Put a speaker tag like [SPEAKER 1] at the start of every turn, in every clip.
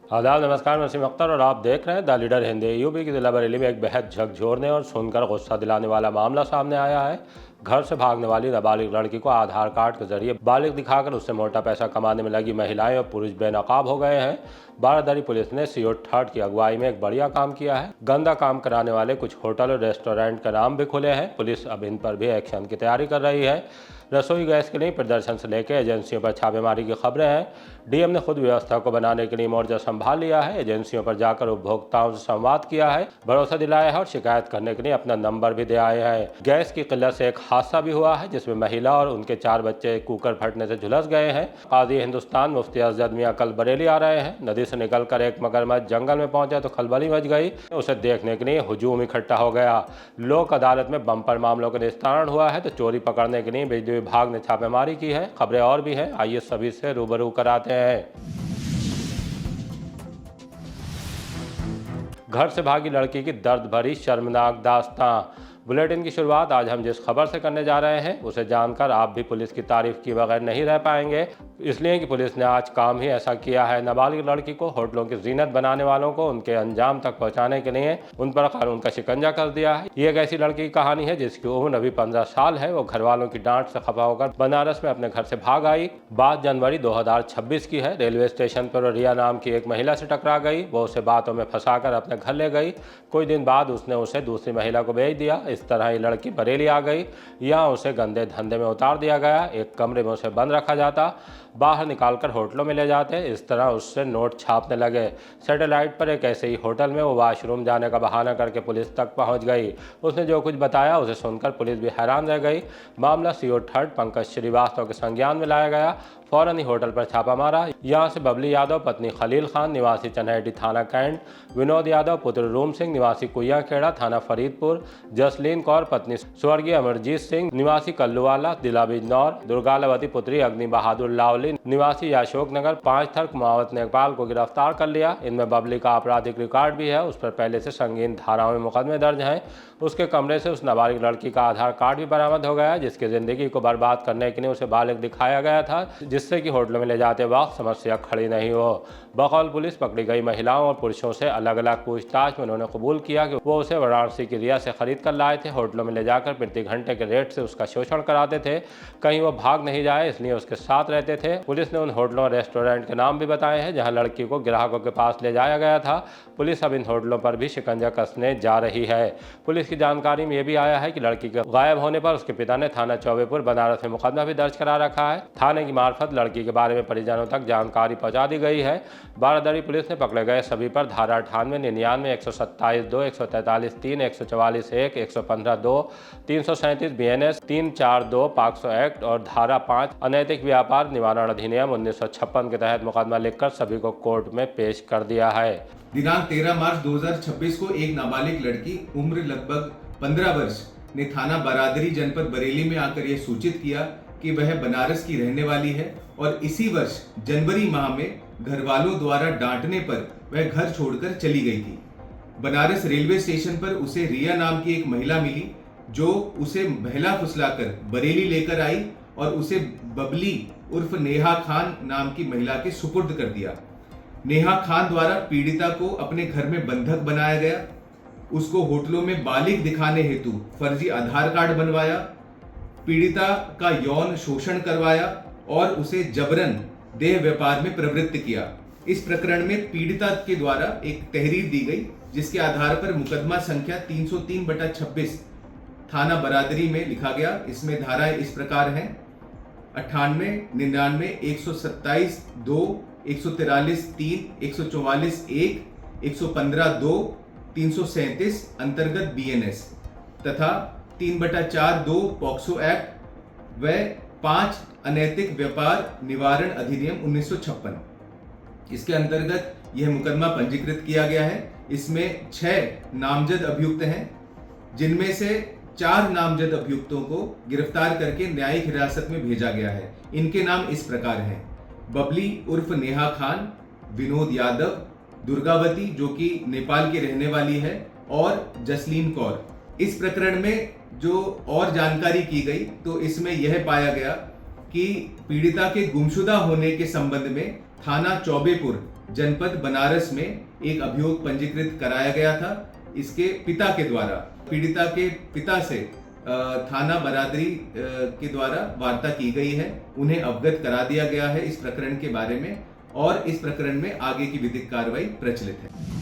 [SPEAKER 1] आदाब, नमस्कार। मैं वसीम अख्तर और आप देख रहे हैं द लीडर हिंदी। यूपी की जिला बरेली में एक बेहद झकझोरने और सुनकर गुस्सा दिलाने वाला मामला सामने आया है। घर से भागने वाली नाबालिग लड़की को आधार कार्ड के जरिए बालिग दिखाकर उससे मोटा पैसा कमाने में लगी महिलाएं और पुरुष बेनकाब हो गए हैं। बारादरी पुलिस ने सीओ थर्ड की अगुवाई में एक बढ़िया काम किया है। गंदा काम कराने वाले कुछ होटल और रेस्टोरेंट के नाम भी खुले हैं। पुलिस अब इन पर भी एक्शन की तैयारी कर रही है। रसोई गैस के लिए प्रदर्शन से लेकर एजेंसियों पर छापेमारी की खबरें हैं। डीएम ने खुद व्यवस्था को बनाने के लिए मोर्चा संभाल लिया है। एजेंसियों पर जाकर उपभोक्ताओं से संवाद किया है, भरोसा दिलाया है और शिकायत करने के लिए अपना नंबर भी दे आए हैं। गैस की किल्लत से एक हादसा भी हुआ है जिसमें महिला और उनके 4 बच्चे कुकर फटने से झुलस गए हैं। काजी हिंदुस्तान मुफ्ती अजद मियां कल बरेली आ रहे हैं। नदी से निकलकर एक मगरमच्छ जंगल में पहुंचा तो खलबली मच गई। उसे देखने के लिए हुजूम इकट्ठा हो गया। लोक अदालत में बम्पर मामलों का निस्तारण हुआ है तो चोरी पकड़ने के लिए बिजली विभाग ने छापेमारी की है। खबरें और भी हैं, आइए सभी से रूबरू कराते हैं। घर से भागी लड़की की दर्द भरी शर्मनाक दास्तां। बुलेटिन की शुरुआत आज हम जिस खबर से करने जा रहे हैं उसे जानकर आप भी पुलिस की तारीफ किए बगैर नहीं रह पाएंगे, इसलिए कि पुलिस ने आज काम ही ऐसा किया है। नाबालिग लड़की को होटलों की जीनत बनाने वालों को उनके अंजाम तक पहुंचाने के लिए उन पर कानून का शिकंजा कर दिया है। ये एक ऐसी लड़की की कहानी है जिसकी उम्र अभी 15 साल है। वो घर वालों की डांट से खफा होकर बनारस में अपने घर से भाग आई। बात जनवरी 2026 की है। रेलवे स्टेशन पर रिया नाम की एक महिला से टकरा गई। वो उसे बातों में फंसाकर अपने घर ले गई। कुछ दिन बाद उसने उसे दूसरी महिला को बेच दिया। इस तरह ये लड़की बरेली आ गई। यहाँ उसे गंदे धंधे में उतार दिया गया। एक कमरे में उसे बंद रखा जाता, बाहर निकालकर होटलों में ले जाते। इस तरह उससे नोट छापने लगे। सैटेलाइट पर एक ऐसे ही होटल में वो वॉशरूम जाने का बहाना करके पुलिस तक पहुंच गई। उसने जो कुछ बताया उसे सुनकर पुलिस भी हैरान रह गई। मामला सीओ थर्ड पंकज श्रीवास्तव के संज्ञान में लाया गया। फौरन ही होटल पर छापा मारा। यहाँ से बबली यादव पत्नी खलील खान निवासी चन्हेटी थाना कैंट, विनोद यादव पुत्र रूम सिंह निवासी कुइया खेड़ा थाना फरीदपुर, जसलीन कौर पत्नी स्वर्गीय अमरजीत सिंह निवासी कल्लूवाला जिला बिजनौर, दुर्गावती पुत्री अग्नि बहादुर लावली निवासी अशोकनगर, 5 थर कुमावत नेपाल को गिरफ्तार कर लिया। इनमें बबली का आपराधिक रिकॉर्ड भी है। उस पर पहले से संगीन धाराओं में मुकदमे दर्ज हैं। उसके कमरे से उस नाबालिग लड़की का आधार कार्ड भी बरामद हो गया जिसकी जिंदगी को बर्बाद करने के लिए उसे बालिग दिखाया गया था, जिससे कि होटलों में ले जाते वक्त समस्या खड़ी नहीं हो। बकौल पुलिस पकड़ी गई महिलाओं और पुरुषों से अलग अलग पूछताछ में उन्होंने कबूल किया कि वो उसे वाराणसी की रिया से खरीद कर लाए थे। होटलों में ले जाकर प्रति घंटे के रेट से उसका शोषण कराते थे। कहीं वो भाग नहीं जाए इसलिए उसके साथ रहते थे। पुलिस ने उन होटलों और रेस्टोरेंट के नाम भी बताए हैं जहां लड़की को ग्राहकों के पास ले जाया गया था। पुलिस अब इन होटलों पर भी शिकंजा कसने जा रही है। पुलिस की जानकारी में यह भी आया है कि लड़की के गायब होने पर उसके पिता ने थाना चौबेपुर बनारस में मुकदमा भी दर्ज करा रखा है। थाने की मार्फत लड़की के बारे में परिजनों तक जानकारी पहुंचा दी गई है। बारादरी पुलिस ने पकड़े गए सभी पर धारा 98, 99, 127(2), 143(3), 144(1), 115(2), 337 BNS, 342 पॉक्सो एक्ट और धारा 5 अनैतिक व्यापार निवारण अधिनियम 1956 के तहत मुकदमा लिखकर सभी को कोर्ट में पेश कर दिया है।
[SPEAKER 2] दिनांक 13 मार्च 2026 को एक नाबालिग लड़की उम्र लगभग 15 वर्ष ने थाना बारादरी जनपद बरेली में आकर यह सूचित किया कि वह बनारस की रहने वाली है और इसी वर्ष जनवरी माह में घर वालों द्वारा डांटने पर वह घर छोड़कर चली गई थी। बनारस रेलवे स्टेशन पर उसे रिया नाम की एक महिला मिली जो उसे बहला फुसलाकर बरेली लेकर आई और उसे बबली उर्फ नेहा खान नाम की महिला के सुपुर्द कर दिया। नेहा खान द्वारा पीड़िता को अपने घर में बंधक बनाया गया। उसको होटलों में बालिग दिखाने हेतु फर्जी आधार कार्ड बनवाया, पीड़िता का यौन शोषण करवाया और उसे जबरन देह व्यापार में प्रवृत्त किया। इस प्रकरण में पीड़िता के द्वारा एक तहरीर दी गई जिसके आधार पर मुकदमा संख्या 303/26 थाना बरादरी में लिखा गया। इसमें धाराएं इस प्रकार हैं: 98, 99, 127(2), 143(3), 144(1), 115(2), 337 अंतर्गत BNS तथा 3/4(2) पॉक्सो एक्ट व 5 अनैतिक व्यापार निवारण अधिनियम 1956। इसके अंतर्गत यह मुकदमा पंजीकृत किया गया है। इसमें 6 नामजद अभियुक्त हैं जिनमें से 4 नामजद अभियुक्तों को गिरफ्तार करके न्यायिक हिरासत में भेजा गया है। इनके नाम इस प्रकार हैं: बबली उर्फ नेहा खान, विनोद यादव, दुर्गावती जो कि नेपाल की रहने वाली है और जसलीन कौर। इस प्रकरण में जो और जानकारी की गई तो इसमें यह पाया गया कि पीड़िता के गुमशुदा होने के संबंध में थाना चौबेपुर जनपद बनारस में एक अभियोग पंजीकृत कराया गया था। इसके पिता के द्वारा पीड़िता के पिता से थाना बरादरी के द्वारा वार्ता की गई है। उन्हें अवगत करा दिया गया है इस प्रकरण के बारे में और इस प्रकरण में आगे की विधिक कार्रवाई प्रचलित है।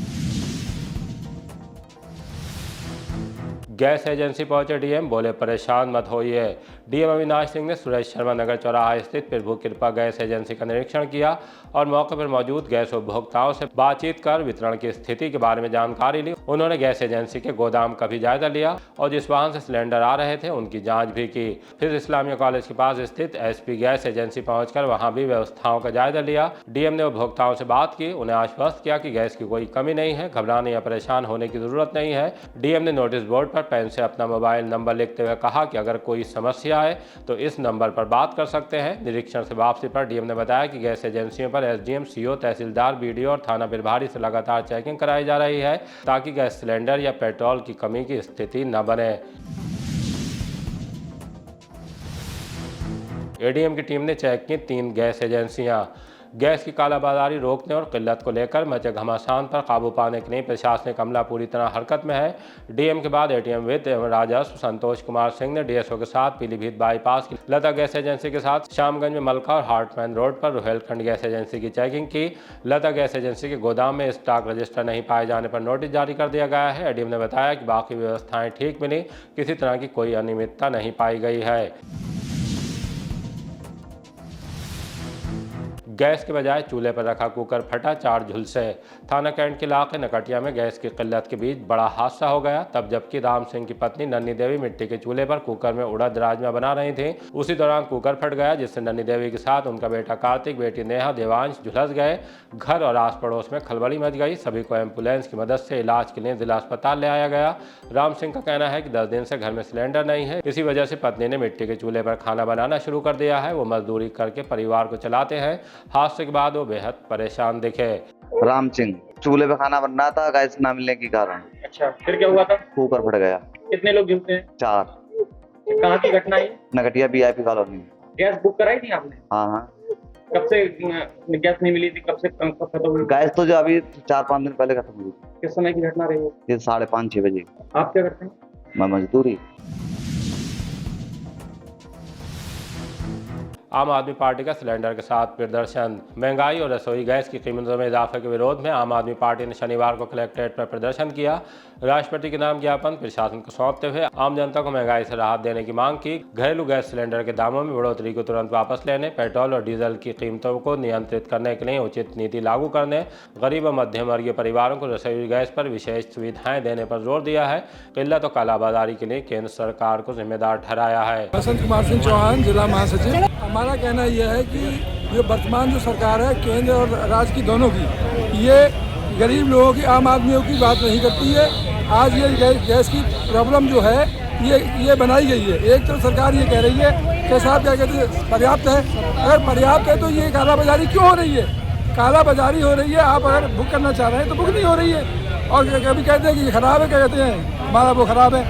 [SPEAKER 1] गैस एजेंसी पहुंचे डीएम, बोले परेशान मत होइए। डीएम अविनाश सिंह ने सुरेश शर्मा नगर चौराहा स्थित प्रभु कृपा गैस एजेंसी का निरीक्षण किया और मौके पर मौजूद गैस उपभोक्ताओं से बातचीत कर वितरण की स्थिति के बारे में जानकारी ली। उन्होंने गैस एजेंसी के गोदाम का भी जायजा लिया और जिस वाहन से सिलेंडर आ रहे थे उनकी जांच भी की। फिर इस्लामिया कॉलेज के पास स्थित एसपी गैस एजेंसी पहुंचकर वहां भी व्यवस्थाओं का जायजा लिया। डीएम ने उपभोक्ताओं से बात की, उन्हें आश्वस्त किया कि गैस की कोई कमी नहीं है, घबराने या परेशान होने की जरूरत नहीं है। डीएम ने नोटिस बोर्ड पर पेन से अपना मोबाइल नंबर लिखते हुए कहा कि अगर कोई समस्या है तो इस नंबर पर बात कर सकते हैं। निरीक्षण से वापसी पर डीएम ने बताया कि गैस एजेंसियों पर एसडीएम, सीओ, तहसीलदार, बीडीओ और थाना प्रभारी से लगातार चेकिंग कराई जा रही है ताकि गैस सिलेंडर या पेट्रोल की कमी की स्थिति न बने। एडीएम की टीम ने चेक की 3 गैस एजेंसियां। गैस की कालाबाजारी रोकने और किल्लत को लेकर मचे घमासान पर काबू पाने के लिए प्रशासनिक अमला पूरी तरह हरकत में है। डीएम के बाद एटीएम विद एवं राजस्व संतोष कुमार सिंह ने डीएसओ के साथ पीलीभीत बाईपास की लता गैस एजेंसी के साथ शामगंज में मलका और हार्टमैन रोड पर रुहेलखंड गैस एजेंसी की चेकिंग की। लता गैस एजेंसी के गोदाम में स्टॉक रजिस्टर नहीं पाए जाने पर नोटिस जारी कर दिया गया है। एडीएम ने बताया कि बाकी व्यवस्थाएं ठीक मिली, किसी तरह की कोई अनियमितता नहीं पाई गई है। गैस के बजाय चूल्हे पर रखा कुकर फटा, 4 झुलसे। थाना कैंट के इलाके नकटिया में गैस की किल्लत के बीच बड़ा हादसा हो गया। तब जबकि राम सिंह की पत्नी नन्नी देवी मिट्टी के चूल्हे पर कुकर में उड़द राजमा बना रही थी, उसी दौरान कुकर फट गया जिससे नन्नी देवी के साथ उनका बेटा कार्तिक, बेटी नेहा, देवांश झुलस गए। घर और आस पड़ोस में खलबली मच गई। सभी को एम्बुलेंस की मदद से इलाज के लिए जिला अस्पताल ले आया गया। राम सिंह का कहना है कि 10 दिन से घर में सिलेंडर नहीं है, इसी वजह से पत्नी ने मिट्टी के चूल्हे पर खाना बनाना शुरू कर दिया है। वो मजदूरी करके परिवार को चलाते हैं। हादसे के बाद वो बेहद परेशान दिखे।
[SPEAKER 3] राम सिंह, चूल्हे पे खाना बन रहा था, गैस ना मिलने के कारण।
[SPEAKER 4] अच्छा, फिर क्या हुआ था?
[SPEAKER 3] कुकर फट गया।
[SPEAKER 4] कितने लोग झुलसे हैं?
[SPEAKER 3] 4।
[SPEAKER 4] कहाँ की घटना है?
[SPEAKER 3] नगटिया वीआईपी कॉलोनी।
[SPEAKER 4] गैस बुक कराई थी आपने?
[SPEAKER 3] हाँ।
[SPEAKER 4] कब से गैस नहीं मिली थी? कब से कब खत्म हुई?
[SPEAKER 3] गैस तो जो अभी 4-5 दिन पहले खत्म हुई।
[SPEAKER 4] किस समय की घटना रही हो?
[SPEAKER 3] ये 5:30-6 बजे।
[SPEAKER 4] आप क्या करते हैं?
[SPEAKER 3] मैं मजदूरी।
[SPEAKER 1] आम आदमी पार्टी का सिलेंडर के साथ प्रदर्शन। महंगाई और रसोई गैस की कीमतों में इजाफे के विरोध में आम आदमी पार्टी ने शनिवार को कलेक्ट्रेट पर प्रदर्शन किया। राष्ट्रपति के नाम ज्ञापन प्रशासन को सौंपते हुए आम जनता को महंगाई से राहत देने की मांग की। घरेलू गैस सिलेंडर के दामों में बढ़ोतरी को तुरंत वापस लेने, पेट्रोल और डीजल की कीमतों को नियंत्रित करने के लिए उचित नीति लागू करने, गरीब और मध्यम वर्गीय परिवारों को रसोई गैस पर विशेष सुविधाएं देने पर जोर दिया है। किल्लत और कालाबाजारी के लिए केंद्र सरकार को जिम्मेदार ठहराया है।
[SPEAKER 5] बसंत कुमार सिंह चौहान, जिला महासचिव। हमारा कहना यह है कि जो वर्तमान जो सरकार है केंद्र और राज्य की दोनों की, ये गरीब लोगों की, आम आदमियों की बात नहीं करती है। आज ये गैस की प्रॉब्लम जो है ये बनाई गई है। एक तो सरकार ये कह रही है कि साहब क्या कहते हैं पर्याप्त है। अगर पर्याप्त है तो ये कालाबाजारी क्यों हो रही है? कालाबाजारी हो रही है। आप अगर बुक करना चाह रहे हैं तो बुक नहीं हो रही है। और कभी कहते हैं कि खराब है, क्या कहते हैं हमारा वो खराब है।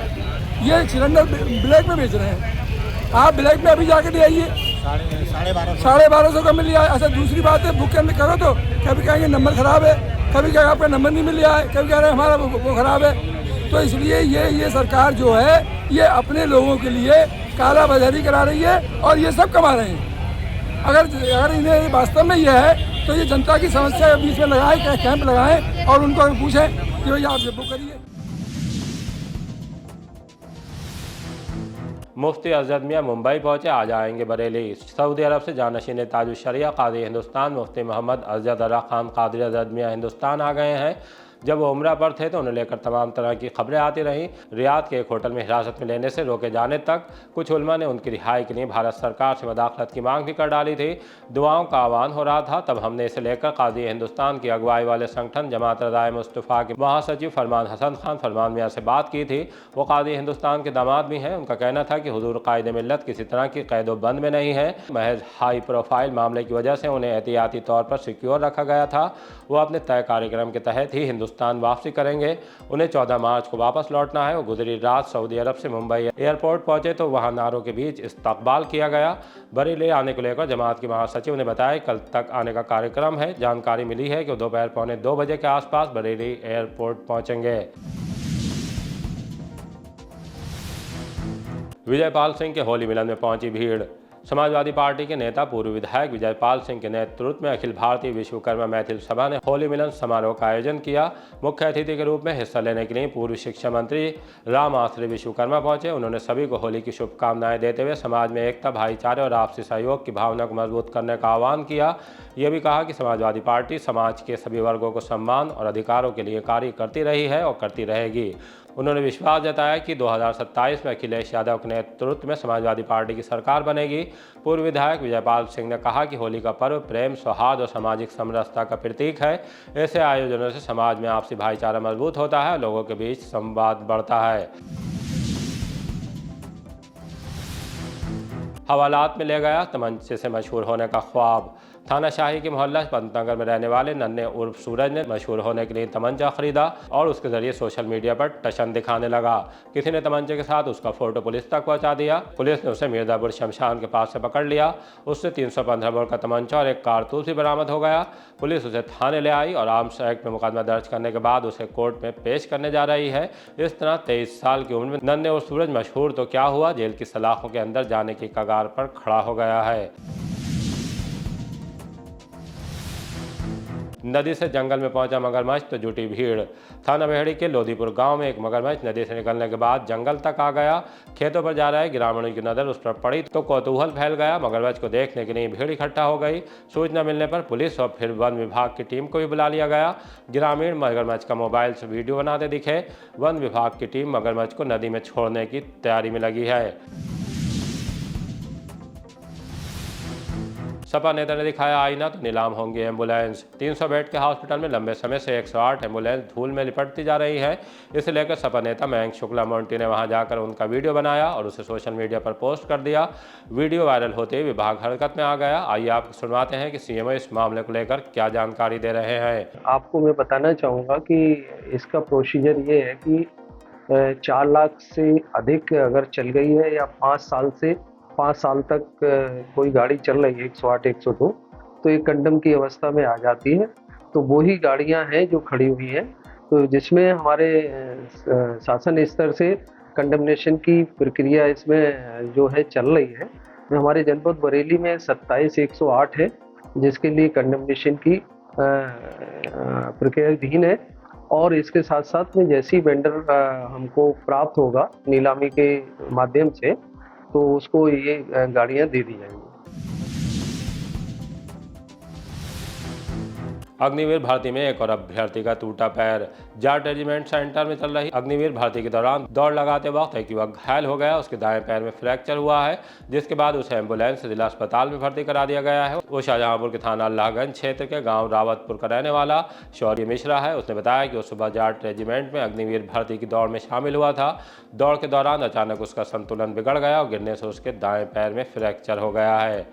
[SPEAKER 5] ये सिलेंडर ब्लैक में बेच रहे हैं। आप ब्लैक में अभी जाके ले आइए, 1250 का मिल लिया है। अच्छा, दूसरी बात है बुक करने करो तो कभी कहेंगे नंबर खराब है, कभी कहेंगे आपका नंबर नहीं मिल रहा है, कभी कह रहे हैं हमारा वो खराब है। तो इसलिए ये सरकार जो है ये अपने लोगों के लिए कालाबाजारी करा रही है और ये सब कमा रहे हैं। अगर इन्हें वास्तव में ये है तो ये जनता की समस्या के बीच में लगाएं, कैंप लगाएं और उनको पूछें कि भैया आप ये बुक करिए।
[SPEAKER 1] मुफ्ती अजहद मियां मुंबई पहुंचे, आज आएंगे बरेली। सऊदी अरब से जानशीन ताजुल शरिया कादी हिंदुस्तान मुफ्ती मोहम्मद अजहद अरा खान कादरी अजहद मियां हिंदुस्तान आ गए हैं। जब वो उम्रा पर थे तो उन्हें लेकर तमाम तरह की खबरें आती रहीं। रियाद के एक होटल में हिरासत में लेने से रोके जाने तक कुछ उलमा ने उनकी रिहाई के लिए भारत सरकार से मदाखलत की मांग भी कर डाली थी। दुआओं का आह्वान हो रहा था। तब हमने इसे लेकर कादी हिंदुस्तान की अगुवाई वाले संगठन जमात रज़ाए मुस्तफ़ा के महासचिव फरमान हसन खान फरमान मियाँ से बात की थी। वो कादी हिंदुस्तान के दामाद भी हैं। उनका कहना था कि हुजूर कायद मिल्लत किसी तरह की कैदोबंद में नहीं है। महज हाई प्रोफाइल मामले की वजह से उन्हें एहतियाती तौर पर सिक्योर रखा गया था। वो अपने तय कार्यक्रम के तहत ही हिंदुस्तान हिंदुस्तान वापसी करेंगे। उन्हें 14 मार्च को वापस लौटना है। वो गुजरी रात सऊदी अरब से मुंबई एयरपोर्ट पहुंचे तो वहां नारों के बीच इस्तकबाल किया गया। बरेली आने को लेकर जमात के महासचिव ने बताया कल तक आने का कार्यक्रम है। जानकारी मिली है कि वो दोपहर 1:45 बजे के आसपास बरेली एयरपोर्ट पहुंचेंगे। विजयपाल सिंह के होली मिलन में पहुंची भीड़। समाजवादी पार्टी के नेता पूर्व विधायक विजयपाल सिंह के नेतृत्व में अखिल भारतीय विश्वकर्मा मैथिल सभा ने होली मिलन समारोह का आयोजन किया। मुख्य अतिथि के रूप में हिस्सा लेने के लिए पूर्व शिक्षा मंत्री राम आश्रय विश्वकर्मा पहुंचे। उन्होंने सभी को होली की शुभकामनाएं देते हुए समाज में एकता, भाईचारे और आपसी सहयोग की भावना को मजबूत करने का आह्वान किया। यह भी कहा कि समाजवादी पार्टी समाज के सभी वर्गों को सम्मान और अधिकारों के लिए कार्य करती रही है और करती रहेगी। उन्होंने विश्वास जताया कि 2027 में अखिलेश यादव के नेतृत्व में समाजवादी पार्टी की सरकार बनेगी। पूर्व विधायक विजयपाल सिंह ने कहा कि होली का पर्व प्रेम, सौहार्द और सामाजिक समरसता का प्रतीक है। ऐसे आयोजनों से समाज में आपसी भाईचारा मजबूत होता है, लोगों के बीच संवाद बढ़ता है। हवालात में ले गया तमंचे से मशहूर होने का ख्वाब। थानाशाही के मोहल्ला पंतनगर में रहने वाले नन्हे उर्फ सूरज ने मशहूर होने के लिए तमंचा खरीदा और उसके जरिए सोशल मीडिया पर टशन दिखाने लगा। किसी ने तमंचे के साथ उसका फोटो पुलिस तक पहुंचा दिया। पुलिस ने उसे मिर्जापुर शमशान के पास से पकड़ लिया। उससे 315 बोर का तमंचा और एक कारतूस भी बरामद हो गया। पुलिस उसे थाने ले आई और आर्म्स एक्ट में मुकदमा दर्ज करने के बाद उसे कोर्ट में पेश करने जा रही है। इस तरह 23 साल की उम्र में नन्हे उर्फ सूरज मशहूर तो क्या हुआ, जेल की सलाखों के अंदर जाने की कगार पर खड़ा हो गया है। नदी से जंगल में पहुंचा मगरमच्छ तो जुटी भीड़। थाना बेहड़ी के लोधीपुर गांव में एक मगरमच्छ नदी से निकलने के बाद जंगल तक आ गया। खेतों पर जा रहे ग्रामीणों की नजर उस पर पड़ी तो कौतूहल फैल गया। मगरमच्छ को देखने के लिए भीड़ इकट्ठा हो गई। सूचना मिलने पर पुलिस और फिर वन विभाग की टीम को भी बुला लिया गया। ग्रामीण मगरमच्छ का मोबाइल से वीडियो बनाते दिखे। वन विभाग की टीम मगरमच्छ को नदी में छोड़ने की तैयारी में लगी है। सपा नेता ने दिखाया आईना तो नीलाम होंगी एम्बुलेंस। 300 बेड के हॉस्पिटल में लंबे समय से 108 एम्बुलेंस धूल में लिपटती जा रही है। इसे लेकर सपा नेता मयंक शुक्ला मोंटी ने वहां जाकर उनका वीडियो बनाया और उसे सोशल मीडिया पर पोस्ट कर दिया। वीडियो वायरल होते ही विभाग हरकत में आ गया। आइए आपको सुनवाते हैं कि सीएमओ इस मामले को लेकर क्या जानकारी दे रहे हैं।
[SPEAKER 6] आपको मैं बताना चाहूँगा कि इसका प्रोसीजर ये है कि 4 लाख से अधिक अगर चल गई है या 5 साल तक कोई गाड़ी चल रही है 108 102 तो ये कंडम की अवस्था में आ जाती है। तो वही गाड़ियां हैं जो खड़ी हुई हैं, तो जिसमें हमारे शासन स्तर से कंडमनेशन की प्रक्रिया इसमें जो है चल रही है। हमारे जनपद बरेली में 27 108 है जिसके लिए कंडमनेशन की प्रक्रियाधीन है। और इसके साथ साथ में जैसी वेंडर हमको प्राप्त होगा नीलामी के माध्यम से तो उसको ये गाड़ियां दे दी जाएंगी।
[SPEAKER 1] अग्निवीर भर्ती में एक और अभ्यर्थी का टूटा पैर। जाट रेजिमेंट सेंटर में चल रही अग्निवीर भर्ती के दौरान दौड़ लगाते वक्त एक युवक घायल हो गया। उसके दाएं पैर में फ्रैक्चर हुआ है, जिसके बाद उसे एम्बुलेंस से जिला अस्पताल में भर्ती करा दिया गया है। वो शाहजहांपुर के थाना अल्लाहगंज क्षेत्र के गांव रावतपुर का रहने वाला शौर्य मिश्रा है। उसने बताया कि वो सुबह जाट रेजिमेंट में अग्निवीर भर्ती की दौड़ में शामिल हुआ था। दौड़ के दौरान अचानक उसका संतुलन बिगड़ गया और गिरने से उसके दाएं पैर में फ्रैक्चर हो गया है।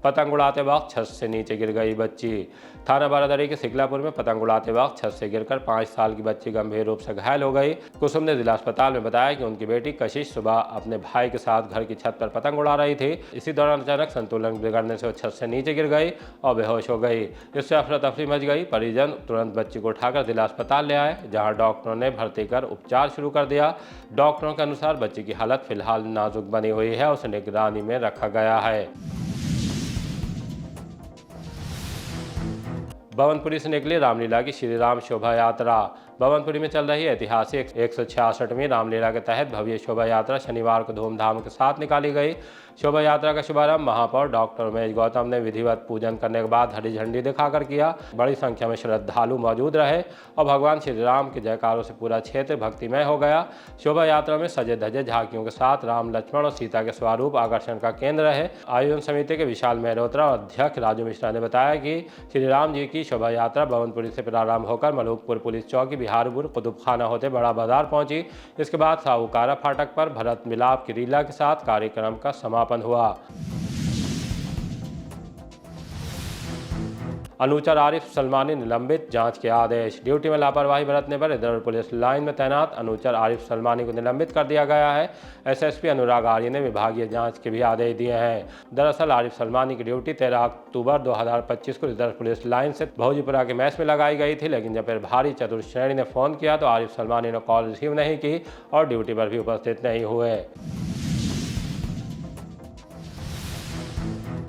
[SPEAKER 1] पतंग उड़ाते वक्त छत से नीचे गिर गई बच्ची। थाना बारादरी के सिकलापुर में पतंग उड़ाते वक्त छत से गिरकर 5 साल की बच्ची गंभीर रूप से घायल हो गई। कुसुम ने जिला अस्पताल में बताया कि उनकी बेटी कशिश सुबह अपने भाई के साथ घर की छत पर पतंग उड़ा रही थी। इसी दौरान अचानक संतुलन बिगड़ने से वो छत से नीचे गिर गई और बेहोश हो गई। इससे अफरा तफरी मच गई। परिजन तुरंत बच्ची को उठाकर जिला अस्पताल ले आए, जहाँ डॉक्टरों ने भर्ती कर उपचार शुरू कर दिया। डॉक्टरों के अनुसार बच्ची की हालत फिलहाल नाजुक बनी हुई है, उसे निगरानी में रखा गया है। भवनपुरी से निकली रामलीला की श्री राम शोभा यात्रा। भवनपुरी में चल रही ऐतिहासिक 166वीं रामलीला के तहत भव्य शोभा यात्रा शनिवार को धूमधाम के साथ निकाली गई। शोभा यात्रा का शुभारंभ महापौर डॉक्टर उमेश गौतम ने विधिवत पूजन करने के बाद हरी झंडी दिखाकर किया। बड़ी संख्या में श्रद्धालु मौजूद रहे और भगवान श्री राम के जयकारों से पूरा क्षेत्र भक्तिमय हो गया। शोभा यात्रा में सजे धजे झांकियों के साथ राम, लक्ष्मण और सीता के स्वरूप आकर्षण का केंद्र रहे। आयोजन समिति के विशाल मेहरोत्रा और अध्यक्ष राजू मिश्रा ने बताया कि श्री राम जी की शोभा यात्रा भवनपुरी से प्रारंभ होकर मलूकपुर पुलिस चौकी, बिहारपुर, कुतुबखाना होते बड़ा बाजार पहुंची। इसके बाद साहूकारा फाटक पर भरत मिलाप की लीला के साथ कार्यक्रम का समापन हुआ। अनुचर आरिफ सलमानी निलंबित, जांच के आदेश। ड्यूटी में लापरवाही बरतने पर इधर पुलिस लाइन में तैनात अनुचर आरिफ सलमानी को निलंबित कर दिया गया है। एसएसपी अनुराग आर्य ने विभागीय जांच के भी आदेश दिए हैं। दरअसल आरिफ सलमानी की ड्यूटी 13 अक्टूबर 2025 को इधर पुलिस लाइन से भौजीपुरा के मैस में लगाई गई थी, लेकिन जब फिर भारी चतुर्थ श्रेणी ने फोन किया तो आरिफ सलमानी ने कॉल रिसीव नहीं की और ड्यूटी पर भी उपस्थित नहीं हुए।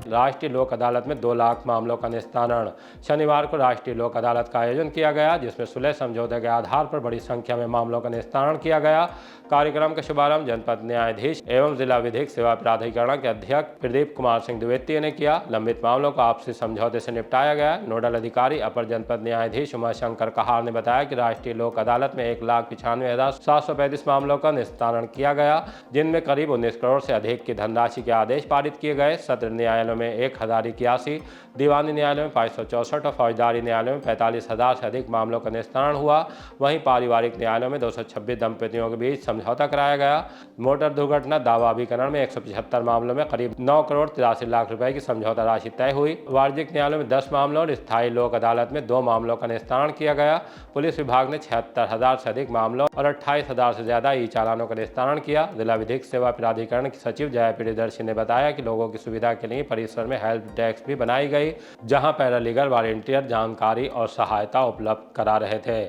[SPEAKER 1] राष्ट्रीय लोक अदालत में 2 लाख मामलों का निस्तारण। शनिवार को राष्ट्रीय लोक अदालत का आयोजन किया गया, जिसमें सुलह समझौते के आधार पर बड़ी संख्या में मामलों का निस्तारण किया गया। कार्यक्रम का शुभारंभ जनपद न्यायाधीश एवं जिला विधिक सेवा प्राधिकरण के अध्यक्ष प्रदीप कुमार सिंह द्विवेदी ने किया। लंबित मामलों को आपसी समझौते से निपटाया गया। नोडल अधिकारी अपर जनपद न्यायाधीश उमाशंकर कहार ने बताया कि राष्ट्रीय लोक अदालत में 1,95,735 मामलों का निस्तारण किया गया, जिनमें करीब 19 करोड़ से अधिक की धनराशि के आदेश पारित किए गए। सत्र न्यायालयों में 1,081, दीवानी न्यायालय में 564 और फौजदारी न्यायालय में 45,000 से अधिक मामलों का निस्तारण हुआ। वहीं पारिवारिक न्यायालयों में 226 दंपतियों के बीच समझौता कराया गया। मोटर दुर्घटना दावा अभिकरण में 175 मामलों में करीब 9 करोड़ 83 लाख रुपए की समझौता राशि तय हुई। वाणिज्यिक न्यायालयों में 10 मामलों और स्थायी लोक अदालत में 2 मामलों का निस्तारण किया गया। पुलिस विभाग ने 76,000 से अधिक मामलों और 28,000 से ज्यादा ई चालानों का निस्तारण किया। जिला विधिक सेवा प्राधिकरण की सचिव जया प्रियदर्शी ने बताया कि लोगों की सुविधा के लिए परिसर में हेल्प डेस्क भी बनाई गई, जहां पैरालीगल वॉलंटियर जानकारी और सहायता उपलब्ध करा रहे थे।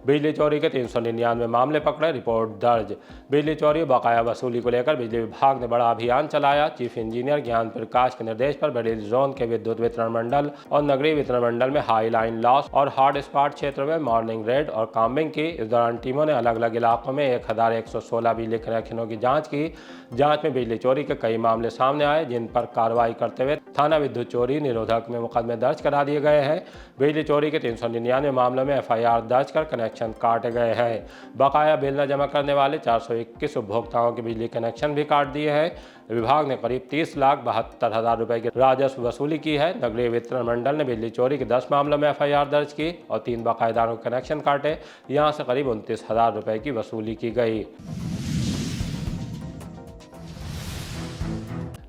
[SPEAKER 1] बिजली चोरी के 399 मामले पकड़े, रिपोर्ट दर्ज। बिजली चोरी बकाया वसूली को लेकर बिजली विभाग ने बड़ा अभियान चलाया। चीफ इंजीनियर ज्ञान प्रकाश के निर्देश पर बरेली जोन के विद्युत वितरण मंडल और नगरीय वितरण मंडल में हाई लाइन लॉस और हॉट स्पॉट क्षेत्रों में मॉर्निंग रेड और काम्बिंग की। इस दौरान टीमों ने अलग अलग इलाकों में 1,116 बिजली कनेक्शनों की जाँच की। जाँच में बिजली चोरी के कई मामले सामने आए, जिन पर कार्रवाई करते हुए थाना विद्युत चोरी निरोधक में मुकदमे दर्ज करा दिए गए हैं। बिजली चोरी के 399 मामलों में FIR दर्ज कर कनेक्शन काटे गए हैं। बकाया बिल न जमा करने वाले 421 उपभोक्ताओं के बिजली कनेक्शन भी काट दिए हैं। विभाग ने करीब 30,72,000 रुपए की राजस्व वसूली की है। नगरीय वितरण मंडल ने बिजली चोरी के 10 मामलों में FIR दर्ज की और 3 बकायेदारों के कनेक्शन काटे। यहां से करीब 29,000 रुपए की वसूली की गई।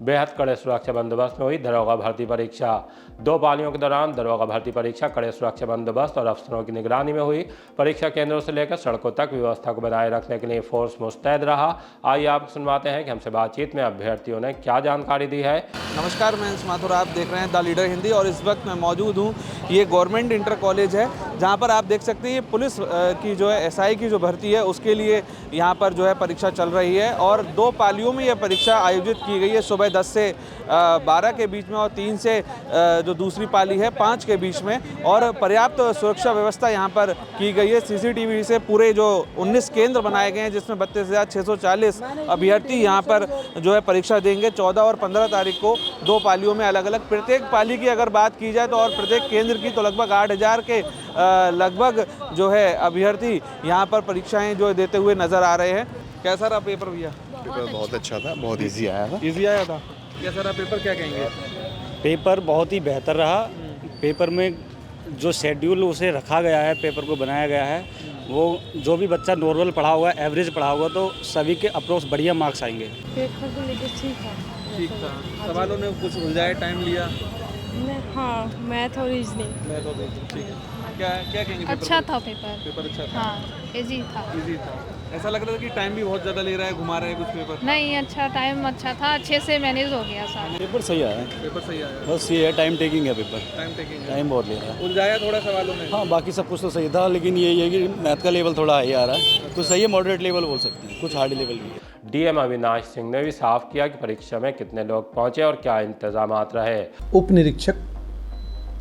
[SPEAKER 1] बेहद कड़े सुरक्षा बंदोबस्त में हुई दरोगा भर्ती परीक्षा। 2 पालियों के दौरान दरोगा भर्ती परीक्षा कड़े सुरक्षा बंदोबस्त और अफसरों की निगरानी में हुई। परीक्षा केंद्रों से लेकर सड़कों तक व्यवस्था को बनाए रखने के लिए फोर्स मुस्तैद रहा। आइए आपको सुनवाते हैं कि हमसे बातचीत में अभ्यर्थियों ने क्या जानकारी दी है।
[SPEAKER 7] नमस्कार, मैं अंश माथुर, आप देख रहे हैं द लीडर हिंदी और इस वक्त मैं मौजूद हूँ। ये गवर्नमेंट इंटर कॉलेज है, जहाँ पर आप देख सकते हैं ये पुलिस की जो है SI की जो भर्ती है उसके लिए यहाँ पर जो है परीक्षा चल रही है और 2 पालियों में यह परीक्षा आयोजित की गई है। सुबह 10 से 12 के बीच में और 3 से जो दूसरी पाली है 5 के बीच में, और पर्याप्त सुरक्षा व्यवस्था यहाँ पर की गई है। CCTV से पूरे जो 19 केंद्र बनाए गए हैं, जिसमें 32,640 अभ्यर्थी यहाँ पर जो है परीक्षा देंगे। 14 और 15 तारीख को 2 पालियों में अलग अलग। प्रत्येक पाली की अगर बात की जाए तो और प्रत्येक केंद्र की तो लगभग 8,000 के लगभग जो है अभ्यर्थी यहाँ पर परीक्षाएं जो देते हुए नजर आ रहे हैं। कैसा रहा पेपर भैया?
[SPEAKER 8] पेपर बहुत अच्छा था, बहुत इजी आया था।
[SPEAKER 7] इजी आया था। कैसा रहा पेपर, क्या कहेंगे?
[SPEAKER 9] पेपर बहुत ही बेहतर रहा। पेपर में जो शेड्यूल उसे रखा गया है, पेपर को बनाया गया है, वो जो भी बच्चा नॉर्मल पढ़ा हुआ है, एवरेज पढ़ा हुआ, तो सभी के अप्रोक्स बढ़िया मार्क्स आएंगे।
[SPEAKER 10] पेपर को लेकर ठीक
[SPEAKER 7] था। सवालों ने कुछ उलझाए, टाइम लिया?
[SPEAKER 10] हाँ, मैथ और रीजनिंग।
[SPEAKER 7] ठीक है, क्या कहेंगे?
[SPEAKER 10] अच्छा था पेपर।
[SPEAKER 7] पेपर अच्छा था।
[SPEAKER 10] हाँ, इजी था।
[SPEAKER 7] ऐसा लग रहा था कि टाइम भी बहुत ज़्यादा ले रहा है, घुमा रहे हैं कुछ पेपर?
[SPEAKER 10] नहीं, अच्छा, टाइम अच्छा था, अच्छे से मैनेज हो गया सारा।
[SPEAKER 9] पेपर सही आया।
[SPEAKER 7] पेपर सही आया,
[SPEAKER 9] बस ये है, टाइम टेकिंग है पेपर। टाइम बहुत ले रहा है।
[SPEAKER 7] उलझाया थोड़ा सवालों में?
[SPEAKER 9] हाँ, बाकी सब कुछ तो सही था, लेकिन ये है कि मैथ का लेवल थोड़ा हाई आ रहा है। कुछ सही है, मॉडरेट लेवल बोल सकते हैं, कुछ हार्ड लेवल भी है।
[SPEAKER 1] DM अविनाश सिंह ने भी साफ किया कि परीक्षा में कितने लोग पहुंचे और क्या इंतजाम रहे।
[SPEAKER 11] उप निरीक्षक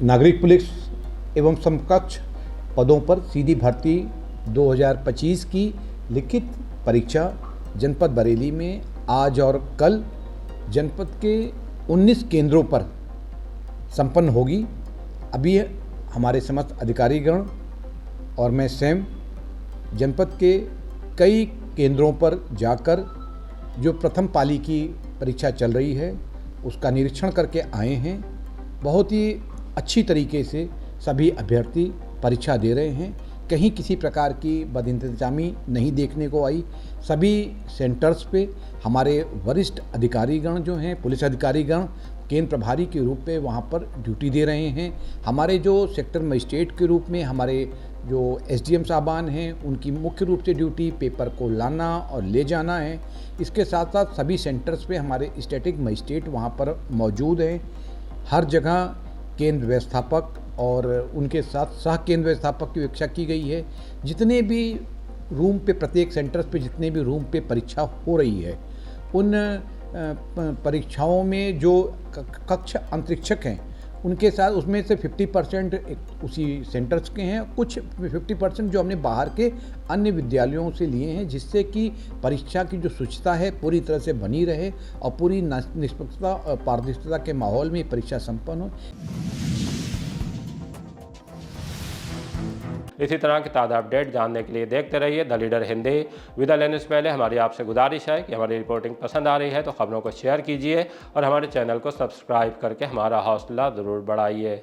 [SPEAKER 11] नागरिक पुलिस एवं समकक्ष पदों पर सीधी भर्ती 2025 की लिखित परीक्षा जनपद बरेली में आज और कल जनपद के 19 केंद्रों पर संपन्न होगी। अभी हमारे समस्त अधिकारीगण और मैं स्वयं जनपद के कई केंद्रों पर जाकर जो प्रथम पाली की परीक्षा चल रही है उसका निरीक्षण करके आए हैं। बहुत ही अच्छी तरीके से सभी अभ्यर्थी परीक्षा दे रहे हैं। कहीं किसी प्रकार की बदइंतजामी नहीं देखने को आई। सभी सेंटर्स पे हमारे वरिष्ठ अधिकारीगण जो हैं, पुलिस अधिकारीगण केंद्र प्रभारी के रूप में वहाँ पर ड्यूटी दे रहे हैं। हमारे जो सेक्टर मजिस्ट्रेट के रूप में हमारे जो एसडीएम साहबान हैं, उनकी मुख्य रूप से ड्यूटी पेपर को लाना और ले जाना है। इसके साथ साथ सभी सेंटर्स पे हमारे स्टैटिक मजिस्ट्रेट वहाँ पर मौजूद हैं। हर जगह केंद्र व्यवस्थापक और उनके साथ सह केंद्र व्यवस्थापक की व्यवस्था की गई है। जितने भी रूम पे, प्रत्येक सेंटर्स पे जितने भी रूम पे परीक्षा हो रही है, उन परीक्षाओं में जो कक्ष अंतरिक्षक हैं उनके साथ उसमें से 50% उसी सेंटर्स के हैं, कुछ 50% जो हमने बाहर के अन्य विद्यालयों से लिए हैं, जिससे कि परीक्षा की जो शुचिता है पूरी तरह से बनी रहे और पूरी निष्पक्षता और पारदर्शिता के माहौल में परीक्षा संपन्न हो।
[SPEAKER 1] इसी तरह की ताज़ा अपडेट जानने के लिए देखते रहिए द लीडर हिंदी। विदा लेने से पहले हमारी आपसे गुजारिश है कि हमारी रिपोर्टिंग पसंद आ रही है तो खबरों को शेयर कीजिए और हमारे चैनल को सब्सक्राइब करके हमारा हौसला ज़रूर बढ़ाइए।